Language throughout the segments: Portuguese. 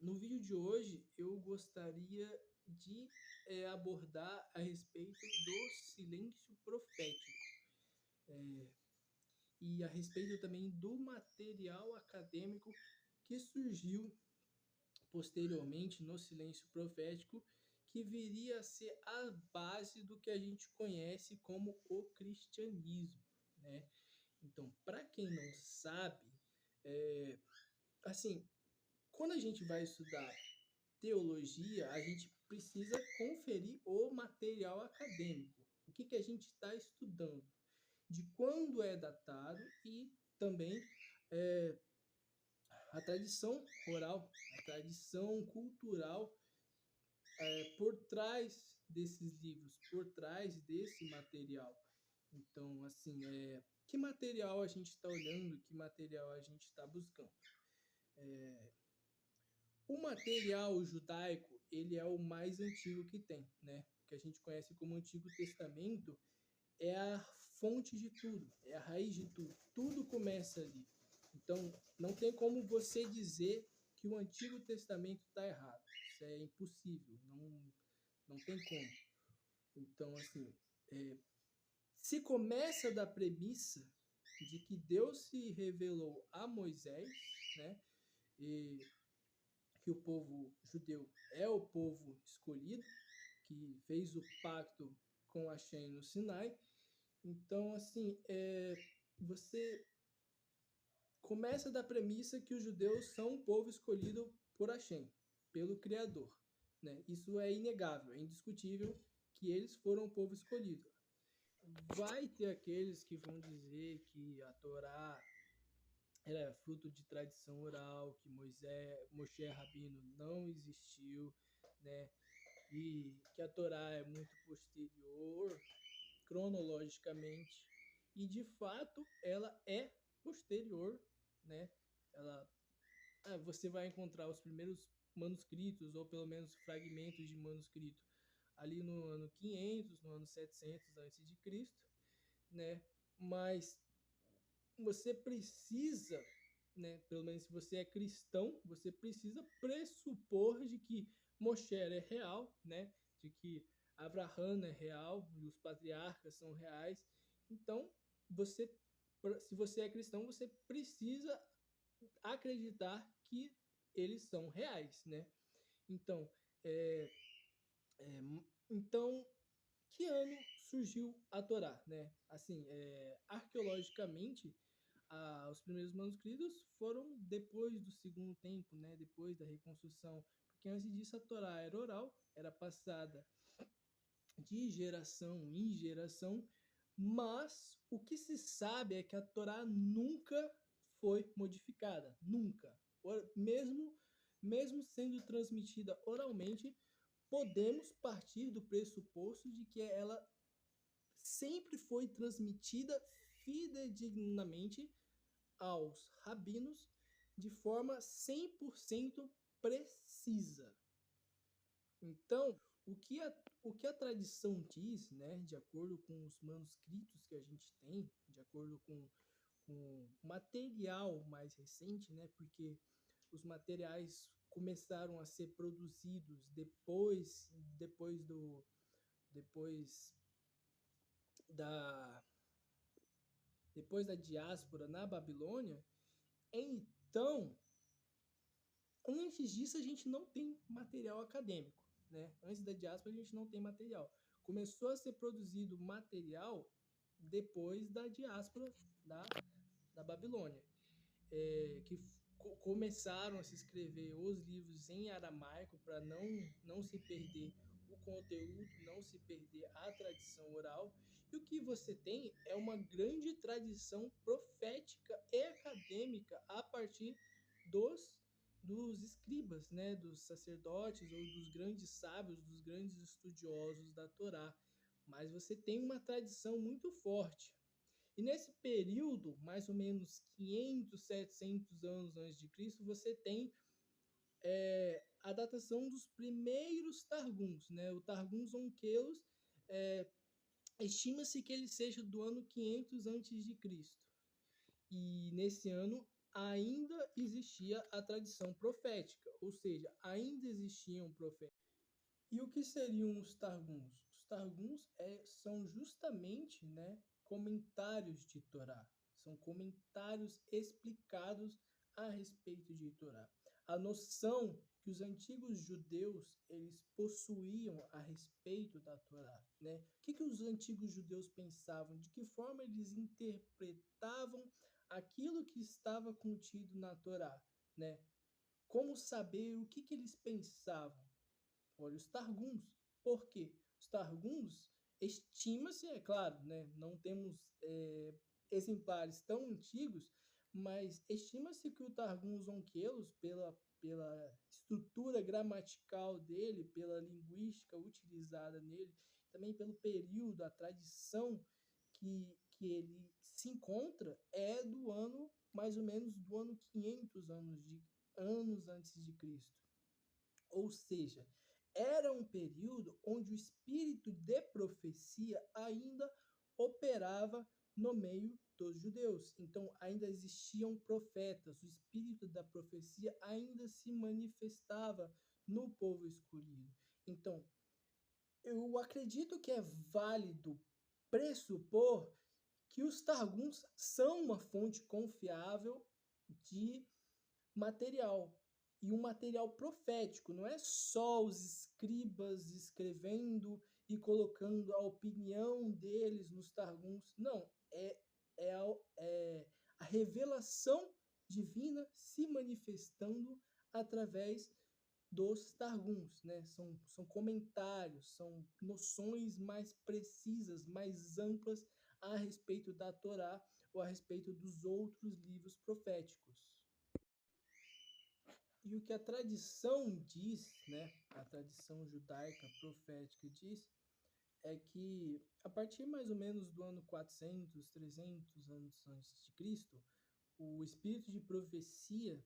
No vídeo de hoje, eu gostaria de abordar a respeito do silêncio profético e a respeito também do material acadêmico que surgiu posteriormente no silêncio profético, que viria a ser a base do que a gente conhece como o cristianismo, né? Então, para quem não sabe, assim, quando a gente vai estudar teologia, a gente precisa conferir o material acadêmico. O que a gente está estudando, de quando é datado e também é, a tradição oral, a tradição cultural por trás desses livros, por trás desse material. Então, assim, que material a gente está olhando, que material a gente está buscando. O material judaico, ele é o mais antigo que tem, né? O que a gente conhece como Antigo Testamento é a fonte de tudo, é a raiz de tudo. Tudo começa ali. Então, não tem como você dizer que o Antigo Testamento está errado. Isso é impossível, não tem como. Então, assim, se começa da premissa de que Deus se revelou a Moisés, né? E que o povo judeu é o povo escolhido, que fez o pacto com Hashem no Sinai. Então, assim, você começa da premissa que os judeus são um povo escolhido por Hashem, pelo Criador. Né? Isso é inegável, é indiscutível que eles foram o povo escolhido. Vai ter aqueles que vão dizer que a Torá era fruto de tradição oral, que Moshe Rabino não existiu, né? E que a Torá é muito posterior cronologicamente, e de fato ela é posterior, né? Ela, você vai encontrar os primeiros manuscritos, ou pelo menos fragmentos de manuscrito, ali no ano 500, no ano 700 antes de Cristo, né? Mas você precisa, né, pelo menos se você é cristão, você precisa pressupor de que Moshe é real, né, de que Abraham é real, e os patriarcas são reais. Então, você, se você é cristão, você precisa acreditar que eles são reais, né? Então, é, é, então que ano surgiu a Torá, né? Assim, arqueologicamente, os primeiros manuscritos foram depois do segundo tempo, né? Depois da reconstrução, porque antes disso a Torá era oral, era passada de geração em geração, mas o que se sabe é que a Torá nunca foi modificada, nunca. Mesmo sendo transmitida oralmente, podemos partir do pressuposto de que ela sempre foi transmitida fidedignamente aos rabinos de forma 100% precisa. Então, o que a tradição diz, né, de acordo com os manuscritos que a gente tem, de acordo com o material mais recente, né, porque os materiais começaram a ser produzidos depois da depois da diáspora na Babilônia. Então, antes disso a gente não tem material acadêmico, né? Antes da diáspora a gente não tem material. Começou a ser produzido material depois da diáspora da Babilônia, que começaram a se escrever os livros em aramaico para não se perder o conteúdo, não se perder a tradição oral. E o que você tem é uma grande tradição profética e acadêmica a partir dos dos escribas, né, dos sacerdotes ou dos grandes sábios, dos grandes estudiosos da Torá. Mas você tem uma tradição muito forte. E nesse período, mais ou menos 500, 700 anos antes de Cristo, você tem a datação dos primeiros Targums, né? O Targums Onkelos, estima-se que ele seja do ano 500 antes de Cristo. E nesse ano ainda existia a tradição profética, ou seja, ainda existiam profetas. E o que seriam os Targums? Os Targums são justamente, né, comentários de Torá. São comentários explicados a respeito de Torá. A noção que os antigos judeus eles possuíam a respeito da Torá, né? O que os antigos judeus pensavam? De que forma eles interpretavam aquilo que estava contido na Torá, né? Como saber o que eles pensavam? Olha os Targums. Por quê? Os Targums, estima-se, é claro, né? Não temos exemplares tão antigos, mas estima-se que o Targums Onkelos, pela estrutura gramatical dele, pela linguística utilizada nele, também pelo período, a tradição que ele se encontra, é do ano, mais ou menos do ano 500 anos antes de Cristo. Ou seja, era um período onde o espírito de profecia ainda operava no meio dos judeus. Então, ainda existiam profetas, o espírito da profecia ainda se manifestava no povo escolhido. Então, eu acredito que é válido pressupor que os Targums são uma fonte confiável de material, e um material profético, não é só os escribas escrevendo e colocando a opinião deles nos Targums, não, é a revelação divina se manifestando através dos Targums, né? São comentários, são noções mais precisas, mais amplas a respeito da Torá ou a respeito dos outros livros proféticos. E o que a tradição diz, né, a tradição judaica profética diz, é que a partir mais ou menos do ano 400, 300 anos antes de Cristo, o espírito de profecia,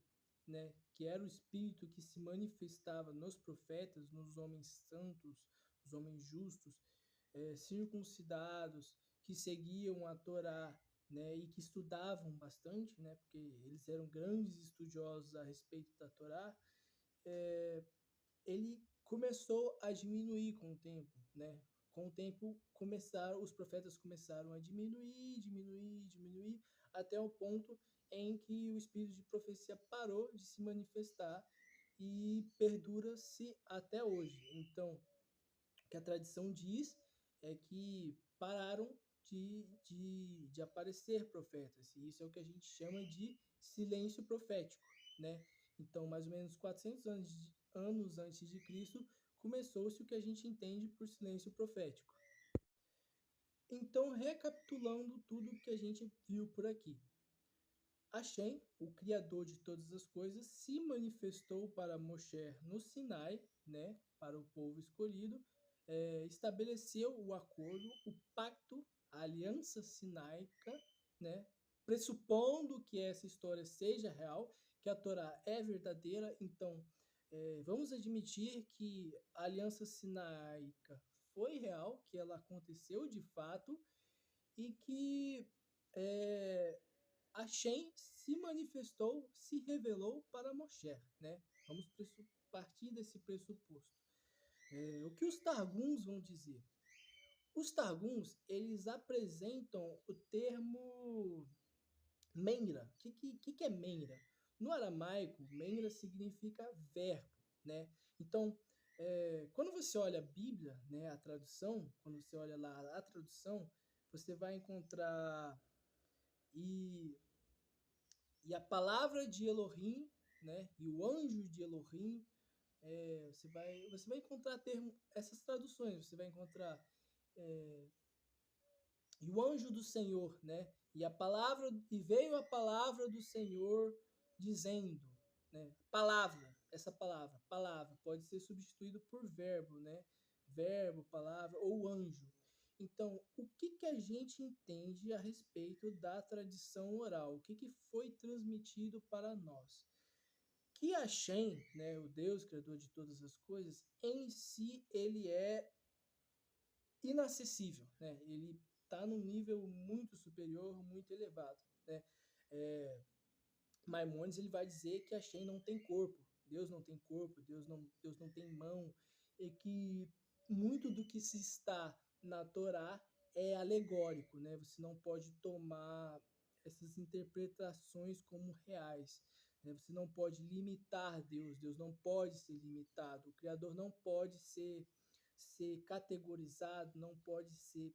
né, que era o espírito que se manifestava nos profetas, nos homens santos, os homens justos, circuncidados, que seguiam a Torá, né, e que estudavam bastante, né, porque eles eram grandes estudiosos a respeito da Torá, ele começou a diminuir com o tempo, né? Com o tempo os profetas começaram a diminuir, até o ponto em que o espírito de profecia parou de se manifestar e perdura-se até hoje. Então, o que a tradição diz é que pararam de aparecer profetas, e isso é o que a gente chama de silêncio profético, né? Então, mais ou menos 400 anos antes de Cristo, começou-se o que a gente entende por silêncio profético. Então, recapitulando tudo que a gente viu por aqui. Hashem, o Criador de todas as coisas, se manifestou para Moshe no Sinai, né, para o povo escolhido, estabeleceu o acordo, o pacto, a aliança sinaica, né, pressupondo que essa história seja real, que a Torá é verdadeira. Então, vamos admitir que a aliança sinaica foi real, que ela aconteceu de fato, e que Hashem se manifestou, se revelou para Moshe, né? Vamos partir desse pressuposto. O que os Targums vão dizer? Os Targums, eles apresentam o termo Menra. O que é Menra? No aramaico, Menra significa verbo, né? Então, quando você olha a Bíblia, né, a tradução, quando você olha lá a tradução, você vai encontrar e a palavra de Elohim, né, e o anjo de Elohim, você vai encontrar essas traduções, você vai encontrar e o anjo do Senhor, né, e veio a palavra do Senhor dizendo, né, palavra pode ser substituído por verbo, né, verbo, palavra ou anjo. Então, o que a gente entende a respeito da tradição oral? O que foi transmitido para nós? Que Hashem, né, o Deus criador de todas as coisas, em si ele é inacessível, né? Ele está num nível muito superior, muito elevado, né? Maimônides ele vai dizer que Hashem não tem corpo, Deus não tem corpo, Deus não tem mão, e que muito do que se está na Torá é alegórico, né? Você não pode tomar essas interpretações como reais, né? Você não pode limitar Deus, Deus não pode ser limitado, o Criador não pode ser categorizado, não pode ser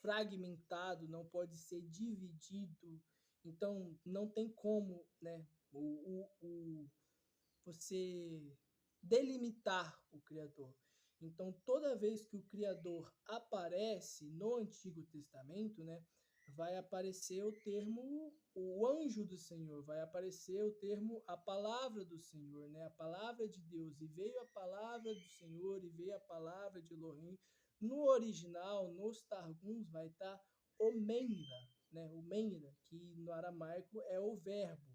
fragmentado, não pode ser dividido. Então, não tem como, né, você delimitar o Criador. Então, toda vez que o Criador aparece no Antigo Testamento, né, vai aparecer o termo o anjo do Senhor, vai aparecer o termo a palavra do Senhor, né, a palavra de Deus. E veio a palavra do Senhor, e veio a palavra de Elohim. No original, nos Targums, vai estar o Menra, né, o Menra, que no aramaico é o verbo.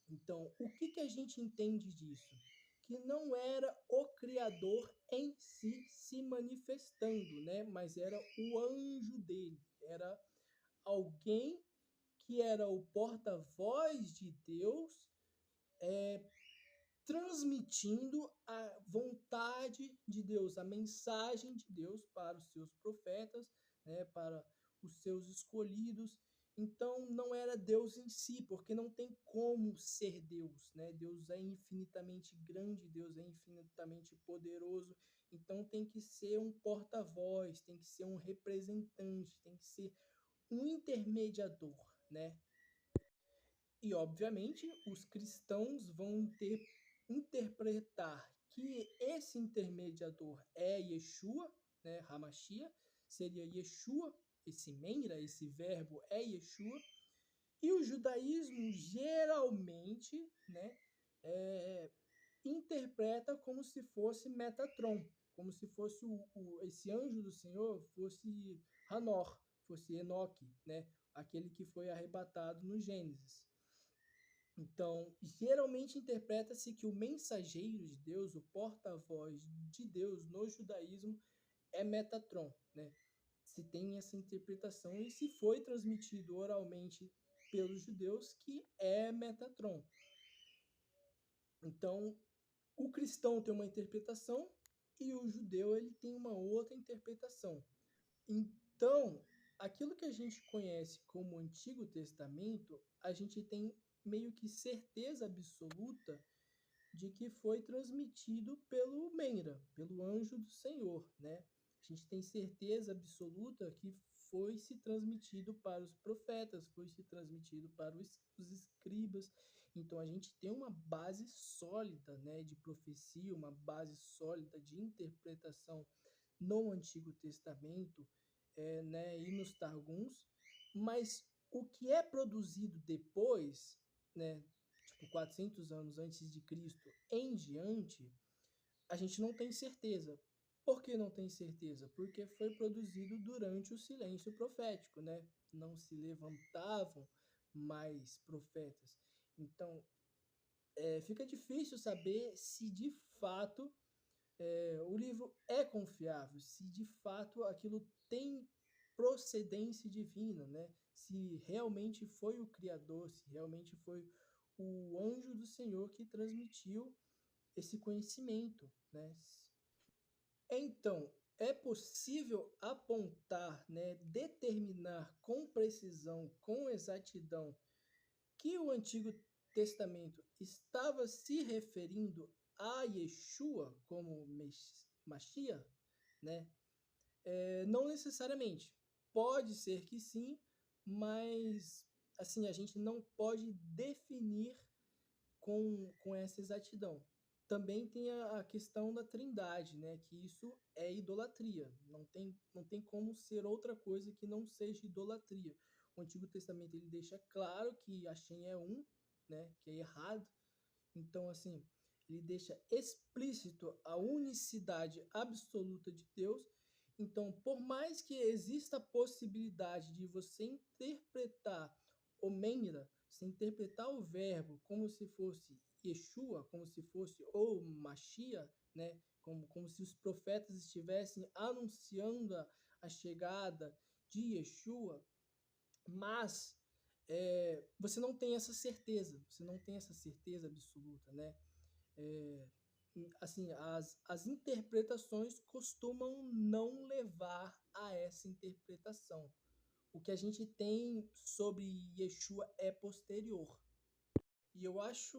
Então, o que a gente entende disso? Que não era o Criador em si se manifestando, né? Mas era o anjo dele, era alguém que era o porta-voz de Deus, transmitindo a vontade de Deus, a mensagem de Deus para os seus profetas, né, para os seus escolhidos. Então não era Deus em si, porque não tem como ser Deus, né? Deus é infinitamente grande, Deus é infinitamente poderoso. Então tem que ser um porta-voz, tem que ser um representante, tem que ser um intermediador, né? E, obviamente, os cristãos vão interpretar que esse intermediador é Yeshua, né, Hamashia, seria Yeshua, esse Menra, esse verbo é Yeshua, e o judaísmo geralmente, né, interpreta como se fosse Metatron, como se fosse esse anjo do Senhor fosse Hanor, fosse Enoque, né, aquele que foi arrebatado no Gênesis. Então, geralmente interpreta-se que o mensageiro de Deus, o porta-voz de Deus no judaísmo é Metatron, né? Se tem essa interpretação e se foi transmitido oralmente pelos judeus que é Metatron. Então, o cristão tem uma interpretação e o judeu ele tem uma outra interpretação. Então, aquilo que a gente conhece como Antigo Testamento, a gente tem meio que certeza absoluta de que foi transmitido pelo Menra, pelo anjo do Senhor, né? A gente tem certeza absoluta que foi se transmitido para os profetas, foi se transmitido para os escribas. Então a gente tem uma base sólida, né, de profecia, uma base sólida de interpretação no Antigo Testamento, né, e nos Targums, mas o que é produzido depois, né, tipo 400 anos antes de Cristo em diante, a gente não tem certeza. Por que não tem certeza? Porque foi produzido durante o silêncio profético, né? Não se levantavam mais profetas. Então, fica difícil saber se de fato o livro é confiável, se de fato aquilo tem procedência divina, né? Se realmente foi o Criador, se realmente foi o anjo do Senhor que transmitiu esse conhecimento, né? Então, é possível apontar, né, determinar com precisão, com exatidão, que o Antigo Testamento estava se referindo a Yeshua como Mashiach, né? Não necessariamente. Pode ser que sim, mas assim a gente não pode definir com essa exatidão. Também tem a questão da trindade, né? Que isso é idolatria. Não tem como ser outra coisa que não seja idolatria. O Antigo Testamento ele deixa claro que Hashem é um, né? Que é errado. Então, assim, ele deixa explícito a unicidade absoluta de Deus. Então, por mais que exista a possibilidade de você interpretar o Menra, você interpretar o verbo como se fosse Yeshua, como se fosse o Mashiach, né? Como se os profetas estivessem anunciando a chegada de Yeshua, mas você não tem essa certeza, absoluta, né? É, assim, as interpretações costumam não levar a essa interpretação. O que a gente tem sobre Yeshua é posterior. E eu acho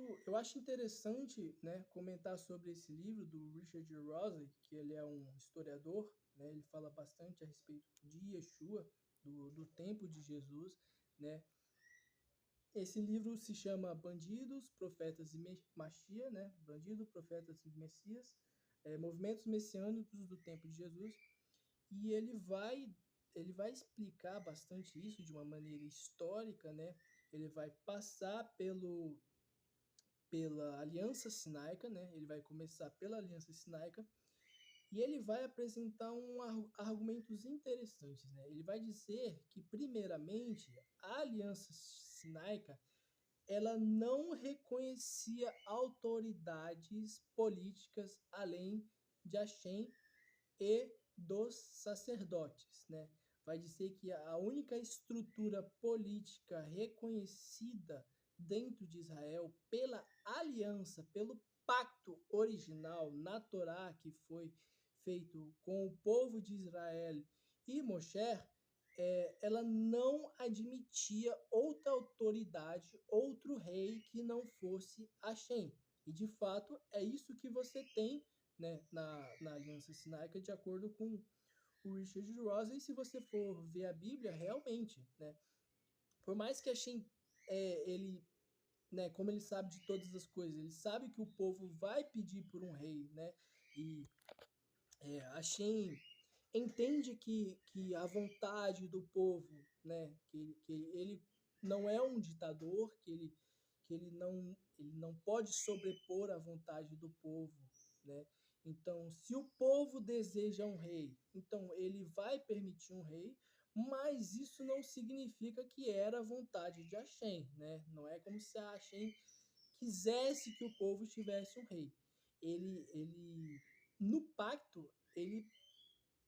interessante, né, comentar sobre esse livro do Richard Rossi, que ele é um historiador, né, ele fala bastante a respeito de Yeshua, do tempo de Jesus, né. Esse livro se chama Bandidos, Profetas e Machia, né, Bandido, Profetas e Messias, Movimentos Messiânicos do Tempo de Jesus, e ele vai explicar bastante isso de uma maneira histórica, né, ele vai passar pela Aliança Sinaica, né? Ele vai começar pela Aliança Sinaica e ele vai apresentar argumentos interessantes, né? Ele vai dizer que, primeiramente, a Aliança Sinaica ela não reconhecia autoridades políticas além de Hashem e dos sacerdotes, né? Vai dizer que a única estrutura política reconhecida dentro de Israel pela aliança, pelo pacto original na Torá que foi feito com o povo de Israel e Moshe, ela não admitia outra autoridade, outro rei que não fosse Hashem. E de fato é isso que você tem, né, na Aliança Sinaica, de acordo com o Richard Ross. E se você for ver a Bíblia, realmente, né, por mais que Hashem, ele, né, como ele sabe de todas as coisas, ele sabe que o povo vai pedir por um rei, né, e Hashem entende que a vontade do povo, né, que ele não é um ditador, que ele não pode sobrepor a vontade do povo, né? Então, se o povo deseja um rei, então ele vai permitir um rei, mas isso não significa que era a vontade de Hashem, né? Não é como se a Hashem quisesse que o povo tivesse um rei. Ele no pacto, ele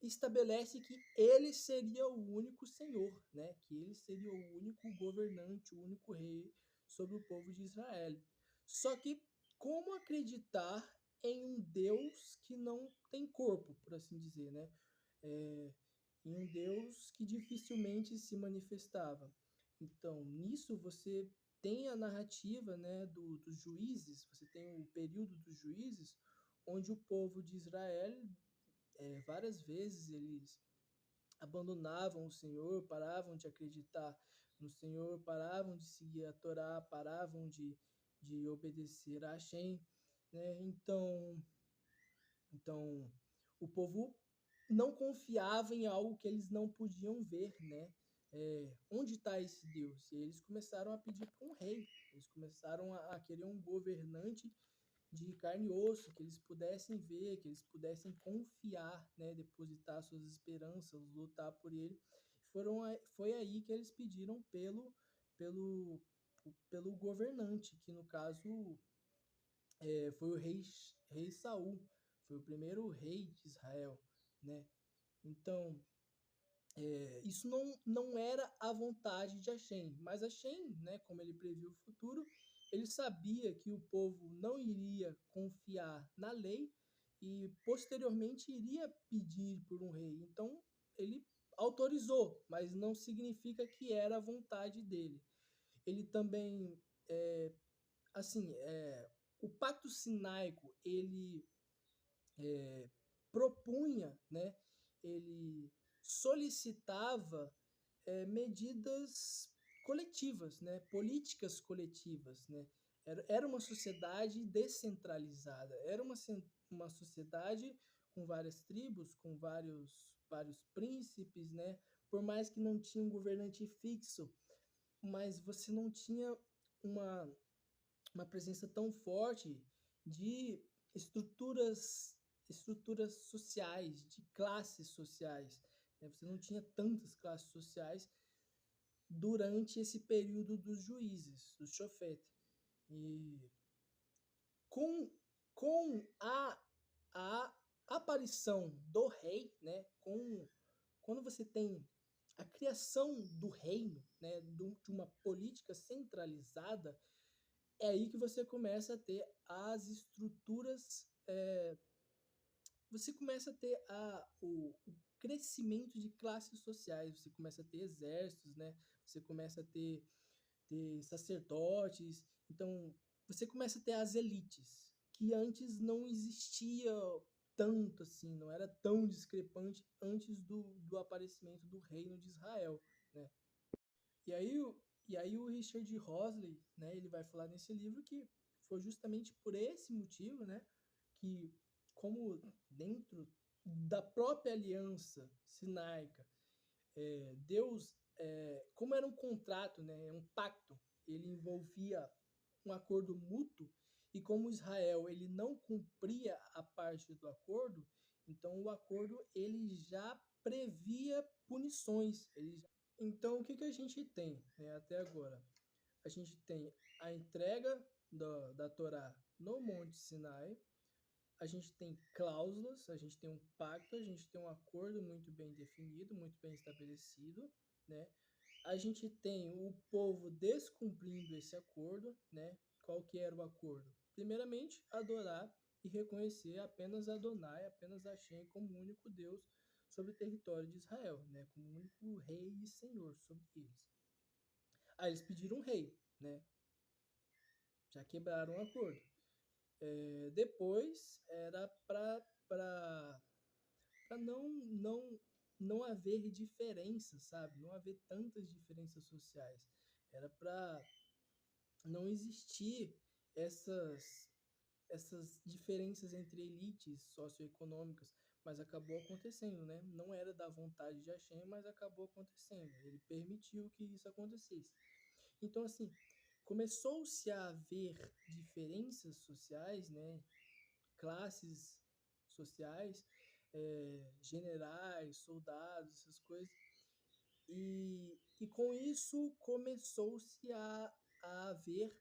estabelece que ele seria o único senhor, né? Que ele seria o único governante, o único rei sobre o povo de Israel. Só que como acreditar em um Deus que não tem corpo, por assim dizer, né? É, em um Deus que dificilmente se manifestava. Então, nisso você tem a narrativa, né, dos juízes, você tem o período dos juízes, onde o povo de Israel, várias vezes eles abandonavam o Senhor, paravam de acreditar no Senhor, paravam de seguir a Torá, paravam de obedecer a Hashem, né? Então, o povo não confiava em algo que eles não podiam ver, né? Onde está esse Deus? E eles começaram a pedir para um rei, eles começaram a querer um governante de carne e osso, que eles pudessem ver, que eles pudessem confiar, né, depositar suas esperanças, lutar por ele. Foi aí que eles pediram pelo, pelo governante, que no caso foi o rei Saul, foi o primeiro rei de Israel, né? Então, isso não era a vontade de Hashem, mas Hashem, né, como ele previu o futuro, ele sabia que o povo não iria confiar na lei e posteriormente iria pedir por um rei. Então ele autorizou, mas não significa que era a vontade dele. Ele também, assim, o Pacto Sinaico, ele propunha, né, ele solicitava medidas coletivas, né, políticas coletivas, né. Era uma sociedade descentralizada, era uma sociedade com várias tribos, com vários príncipes, né, por mais que não tinha um governante fixo, mas você não tinha uma, uma presença tão forte de estruturas estruturas sociais, de classes sociais, né? Você não tinha tantas classes sociais durante esse período dos juízes, dos shofet. E com, com a aparição do rei, né? Quando você tem a criação do reino, né, de uma política centralizada, é aí que você começa a ter as estruturas, você começa a ter o crescimento de classes sociais, você começa a ter exércitos, né? Você começa a ter sacerdotes, então você começa a ter as elites, que antes não existia tanto assim, não era tão discrepante antes do aparecimento do reino de Israel, né? E aí, e aí o Richard Hosley, né, ele vai falar nesse livro que foi justamente por esse motivo, né, que como dentro da própria aliança sinaica, Deus, como era um contrato, né, um pacto, ele envolvia um acordo mútuo, e como Israel ele não cumpria a parte do acordo, então o acordo ele já previa punições. Então o que a gente tem, né, até agora? A gente tem a entrega da Torá no Monte Sinai, a gente tem cláusulas, a gente tem um pacto, a gente tem um acordo muito bem definido, muito bem estabelecido, né? A gente tem o povo descumprindo esse acordo, né? Qual que era o acordo? Primeiramente, adorar e reconhecer apenas Adonai, apenas Hashem como o único Deus sobre o território de Israel, né? Como o único rei e senhor sobre eles. Aí eles pediram um rei, né? Já quebraram o acordo. Depois era para não haver diferenças, sabe? Não haver tantas diferenças sociais. Era para não existir essas essas diferenças entre elites socioeconômicas, mas acabou acontecendo, né? Não era da vontade de Hashem, mas acabou acontecendo. Ele permitiu que isso acontecesse. Então, assim, começou-se a haver diferenças sociais, né? Classes sociais, generais, soldados, essas coisas. E com isso começou-se a haver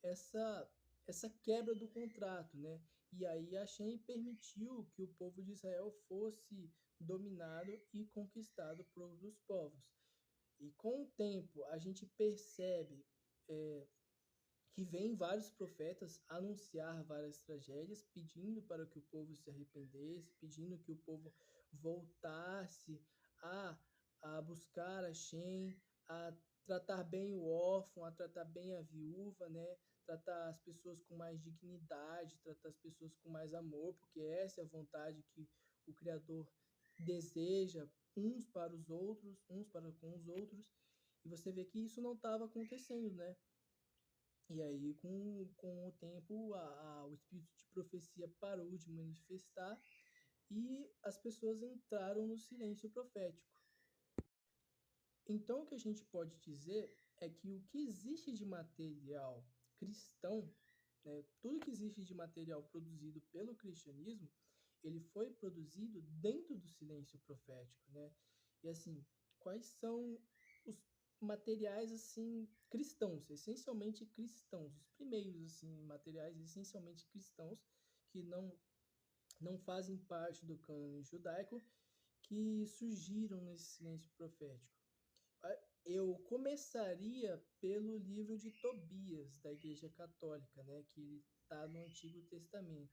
essa, essa quebra do contrato, né? E aí Hashem permitiu que o povo de Israel fosse dominado e conquistado por outros povos. E com o tempo a gente percebe que vem vários profetas anunciar várias tragédias, pedindo para que o povo se arrependesse, pedindo que o povo voltasse a, a buscar a Shem, a tratar bem o órfão, a tratar bem a viúva, né? Tratar as pessoas com mais dignidade, tratar as pessoas com mais amor, porque essa é a vontade que o Criador deseja uns para os outros, uns para com os outros. E você vê que isso não estava acontecendo, né? E aí, com o tempo, o espírito de profecia parou de manifestar e as pessoas entraram no silêncio profético. Então, o que a gente pode dizer é que o que existe de material cristão, né, tudo que existe de material produzido pelo cristianismo, ele foi produzido dentro do silêncio profético, né? E assim, quais são os materiais assim cristãos, essencialmente cristãos, os primeiros assim materiais essencialmente cristãos que não fazem parte do cânone judaico que surgiram nesse silêncio profético? Eu começaria pelo livro de Tobias, da Igreja Católica, né, que ele está no Antigo Testamento.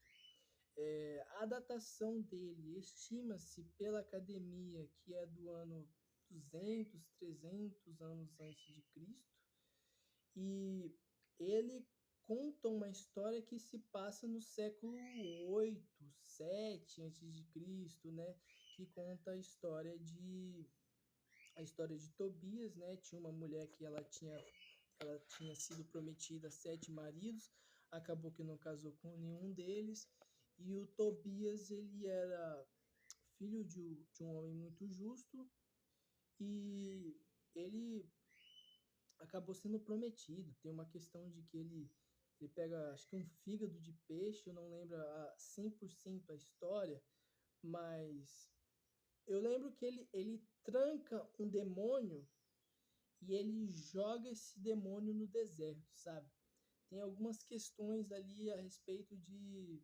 A datação dele estima-se pela academia que é do ano 200, 300 anos antes de Cristo, e ele conta uma história que se passa no século 8, 7 antes de Cristo, né, que conta a história de Tobias, né? Tinha uma mulher que ela tinha sido prometida a 7 maridos, acabou que não casou com nenhum deles, e o Tobias ele era filho de um homem muito justo, e ele acabou sendo prometido. Tem uma questão de que ele pega, acho que um fígado de peixe, eu não lembro 100% a história, mas eu lembro que ele tranca um demônio e ele joga esse demônio no deserto, sabe? Tem algumas questões ali a respeito de,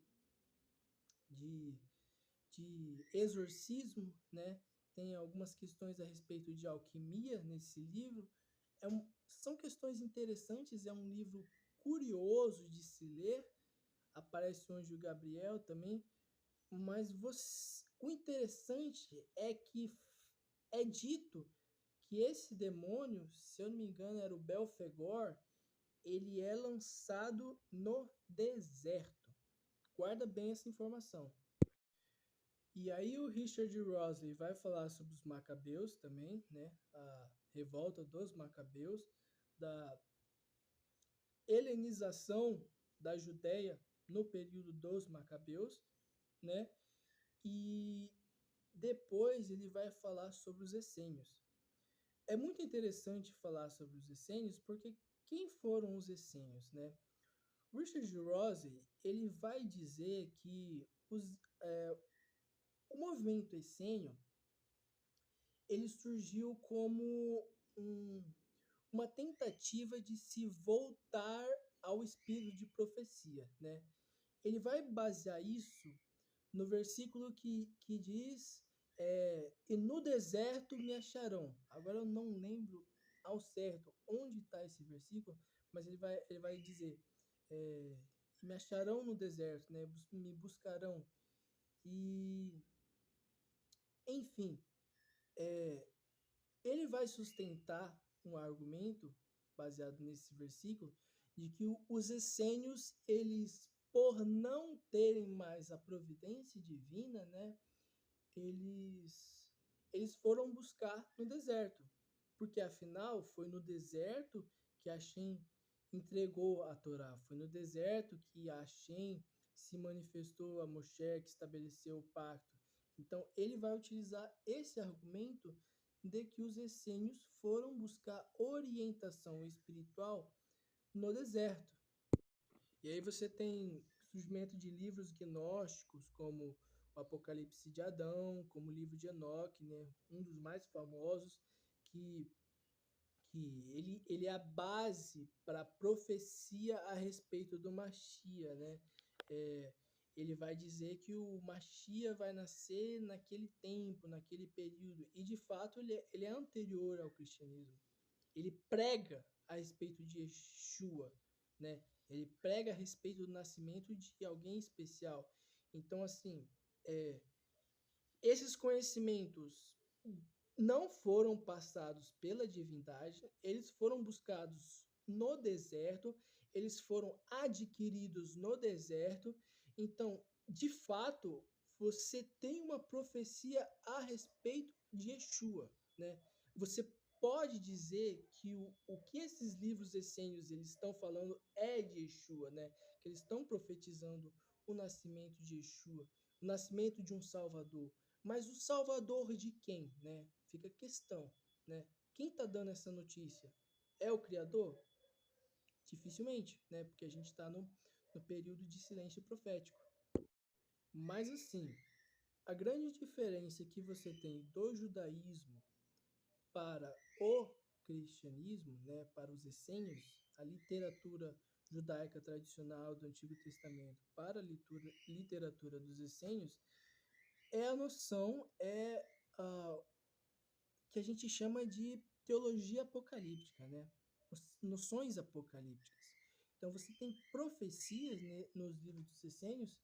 de exorcismo, né? tem algumas questões a respeito de alquimia nesse livro. São questões interessantes, é um livro curioso de se ler. Aparece o anjo Gabriel também, mas o interessante é que é dito que esse demônio, se eu não me engano, era o Belfegor, ele é lançado no deserto. Guarda bem essa informação. E aí o Richard Rosley vai falar sobre os Macabeus também, né? A revolta dos Macabeus, da helenização da Judéia no período dos Macabeus, né? E depois ele vai falar sobre os essênios. É muito interessante falar sobre os essênios porque quem foram os essênios, né? Richard Rosley, ele vai dizer que o movimento essênio ele surgiu como uma tentativa de se voltar ao espírito de profecia, né? Ele vai basear isso no versículo que diz e no deserto me acharão. Agora eu não lembro ao certo onde está esse versículo, mas ele vai dizer me acharão no deserto, né? Me buscarão. E, enfim, ele vai sustentar um argumento baseado nesse versículo de que os essênios, eles, por não terem mais a providência divina, né, eles foram buscar no deserto, porque afinal foi no deserto que Hashem entregou a Torá, foi no deserto que Hashem se manifestou a Moshe, que estabeleceu o pacto. Então ele vai utilizar esse argumento de que os essênios foram buscar orientação espiritual no deserto. E aí você tem surgimento de livros gnósticos, como o Apocalipse de Adão, como o livro de Enoque, né? Um dos mais famosos, que ele é a base para a profecia a respeito do Machia, né? Ele vai dizer que o Machia vai nascer naquele tempo, naquele período, e de fato ele é anterior ao cristianismo. Ele prega a respeito de Yeshua, né? Ele prega a respeito do nascimento de alguém especial. Então, assim, esses conhecimentos não foram passados pela divindade, eles foram buscados no deserto, eles foram adquiridos no deserto. Então, de fato, você tem uma profecia a respeito de Yeshua, né? Você pode dizer que o que esses livros essênios eles estão falando é de Yeshua, né? Que eles estão profetizando o nascimento de Yeshua, o nascimento de um Salvador. Mas o salvador de quem, né? Fica a questão, né? Quem está dando essa notícia? É o Criador? Dificilmente, né? Porque a gente está no período de silêncio profético. Mas assim, a grande diferença que você tem do judaísmo para o cristianismo, né? Para os essênios, a literatura judaica tradicional do Antigo Testamento para a literatura dos essênios, é a noção, que a gente chama de teologia apocalíptica, né? Noções apocalípticas. Então você tem profecias, né, nos livros dos essênios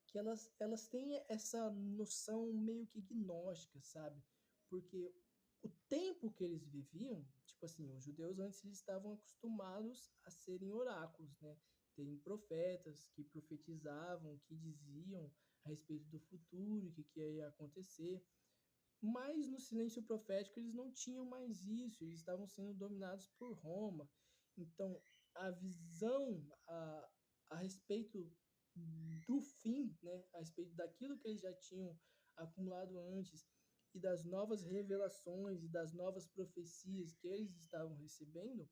que elas têm essa noção meio que gnóstica, sabe? Porque o tempo que eles viviam, tipo assim, os judeus antes eles estavam acostumados a serem oráculos, né? Terem profetas que profetizavam, que diziam a respeito do futuro, o que ia acontecer. Mas no silêncio profético eles não tinham mais isso, eles estavam sendo dominados por Roma. Então, a visão a respeito do fim, né, a respeito daquilo que eles já tinham acumulado antes e das novas revelações e das novas profecias que eles estavam recebendo,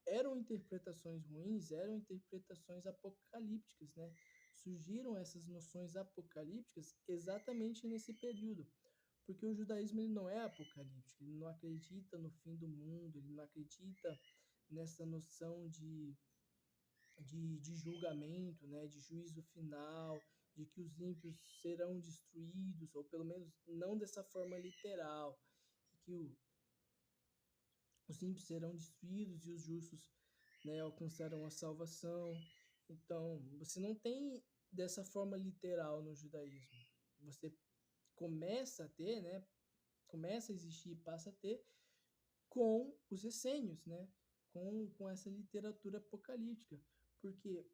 eram interpretações ruins, eram interpretações apocalípticas, né? Surgiram essas noções apocalípticas exatamente nesse período, porque o judaísmo ele não é apocalíptico, ele não acredita no fim do mundo, ele não acredita nessa noção de julgamento, né, de juízo final, de que os ímpios serão destruídos, ou pelo menos não dessa forma literal, e que os ímpios serão destruídos e os justos, né, alcançarão a salvação. Então, você não tem dessa forma literal no judaísmo. Você começa a ter, né, começa a existir e passa a ter com os essênios, né, com essa literatura apocalíptica, porque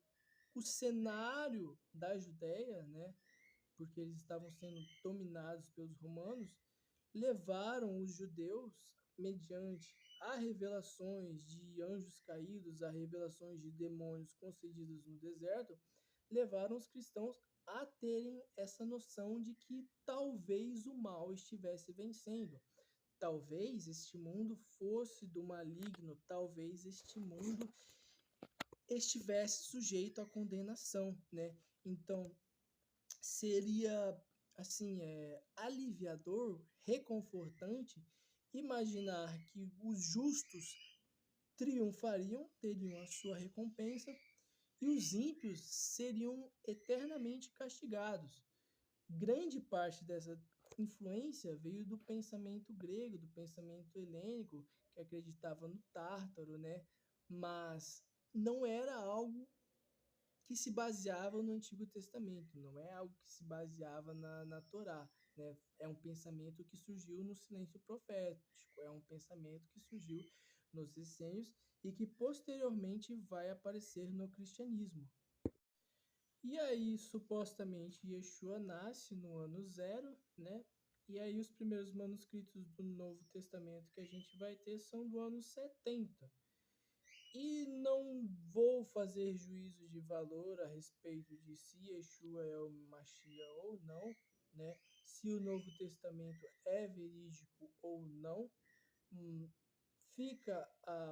o cenário da Judéia, né, porque eles estavam sendo dominados pelos romanos, levaram os judeus, mediante a revelações de anjos caídos, a revelações de demônios concedidos no deserto, levaram os cristãos a terem essa noção de que talvez o mal estivesse vencendo. Talvez este mundo fosse do maligno, talvez este mundo estivesse sujeito à condenação, né? Então, seria assim, aliviador, reconfortante imaginar que os justos triunfariam, teriam a sua recompensa e os ímpios seriam eternamente castigados. Grande parte dessa influência veio do pensamento grego, do pensamento helênico, que acreditava no Tártaro, né? Mas não era algo que se baseava no Antigo Testamento, não é algo que se baseava na Torá, né? É um pensamento que surgiu no silêncio profético, é um pensamento que surgiu nos essênios e que posteriormente vai aparecer no cristianismo. E aí, supostamente, Yeshua nasce no ano zero, né? E aí os primeiros manuscritos do Novo Testamento que a gente vai ter são do ano 70. E não vou fazer juízo de valor a respeito de se Yeshua é o Mashiach ou não, né? Se o Novo Testamento é verídico ou não. Fica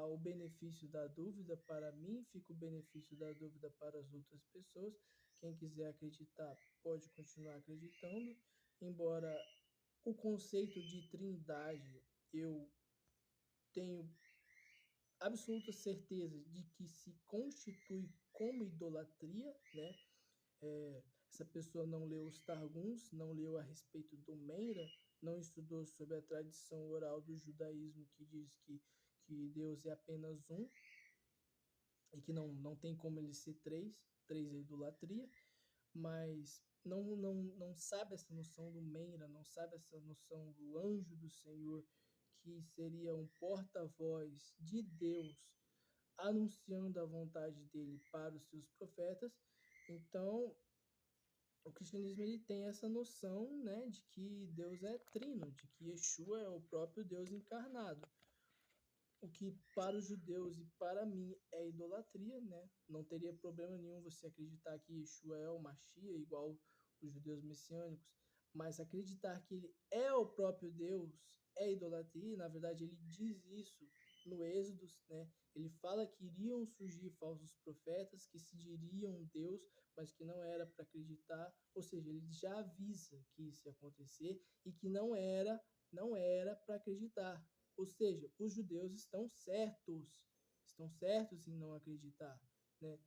o benefício da dúvida para mim, fica o benefício da dúvida para as outras pessoas. Quem quiser acreditar pode continuar acreditando, embora o conceito de trindade eu tenho absoluta certeza de que se constitui como idolatria, né? Essa pessoa não leu os Targums, não leu a respeito do Meira, não estudou sobre a tradição oral do judaísmo que diz que Deus é apenas um e que não tem como ele ser três é idolatria, mas não sabe essa noção do Meira, não sabe essa noção do anjo do Senhor, que seria um porta-voz de Deus anunciando a vontade dele para os seus profetas. Então, o cristianismo ele tem essa noção, né, de que Deus é trino, de que Yeshua é o próprio Deus encarnado. O que para os judeus e para mim é idolatria, né? Não teria problema nenhum você acreditar que Yeshua é o Mashiach, igual os judeus messiânicos, mas acreditar que ele é o próprio Deus é idolatria, e na verdade ele diz isso no Êxodo, né? Ele fala que iriam surgir falsos profetas que se diriam Deus, mas que não era para acreditar, ou seja, ele já avisa que isso ia acontecer e que não era para acreditar. Ou seja, os judeus estão certos em não acreditar, né?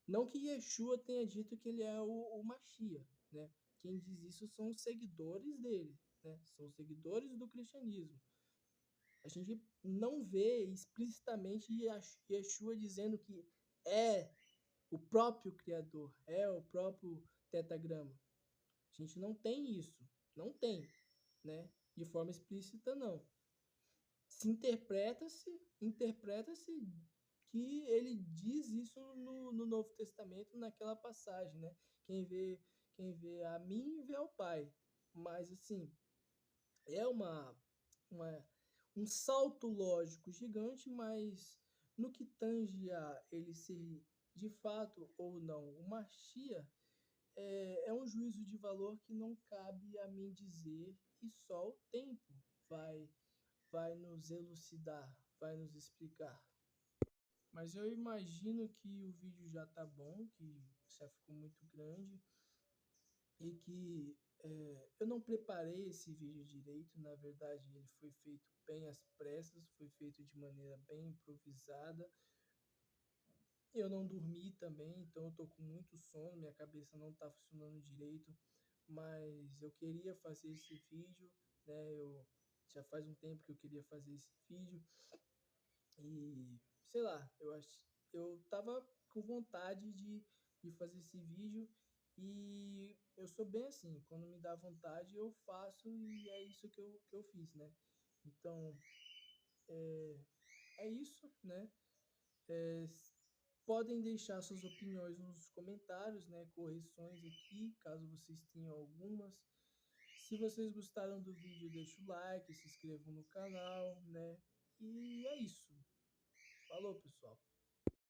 Não que Yeshua tenha dito que ele é o Mashiach, né? Quem diz isso são os seguidores dele, né? São os seguidores do cristianismo. A gente não vê explicitamente Yeshua dizendo que é o próprio Criador, é o próprio Tetagrama. A gente não tem isso, não tem, né? De forma explícita, não. Interpreta-se que ele diz isso no Novo Testamento, naquela passagem, né? Quem vê a mim vê ao Pai. Mas, assim, é uma, um salto lógico gigante, mas no que tange a ele ser de fato ou não o Mashiach, é um juízo de valor que não cabe a mim dizer, e só o tempo vai nos elucidar, vai nos explicar. Mas eu imagino que o vídeo já tá bom, que já ficou muito grande e que eu não preparei esse vídeo direito. Na verdade, ele foi feito bem às pressas, foi feito de maneira bem improvisada. Eu não dormi também, então eu tô com muito sono, minha cabeça não tá funcionando direito, mas eu queria fazer esse vídeo, né? Eu já faz um tempo que eu queria fazer esse vídeo e sei lá, eu tava com vontade de fazer esse vídeo e eu sou bem assim, quando me dá vontade eu faço e é isso que eu fiz, né? Então é isso, né? É, podem deixar suas opiniões nos comentários, né? Correções aqui, caso vocês tenham algumas. Se vocês gostaram do vídeo, deixa o like, se inscrevam no canal, né? E é isso. Falou, pessoal.